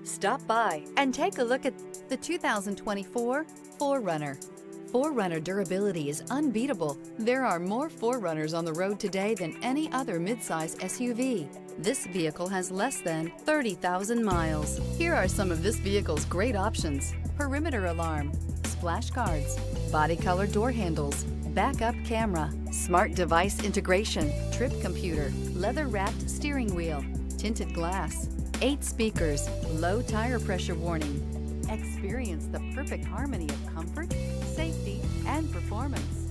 Stop by and take a look at the 2024 4Runner. 4Runner durability is unbeatable. There are more 4Runners on the road today than any other midsize SUV. This vehicle has less than 30,000 miles. Here are some of this vehicle's great options: perimeter alarm, splash guards, body color door handles, backup camera, smart device integration, trip computer, leather-wrapped steering wheel, tinted glass, 8 speakers, low tire pressure warning. Experience the perfect harmony of comfort, safety, and performance.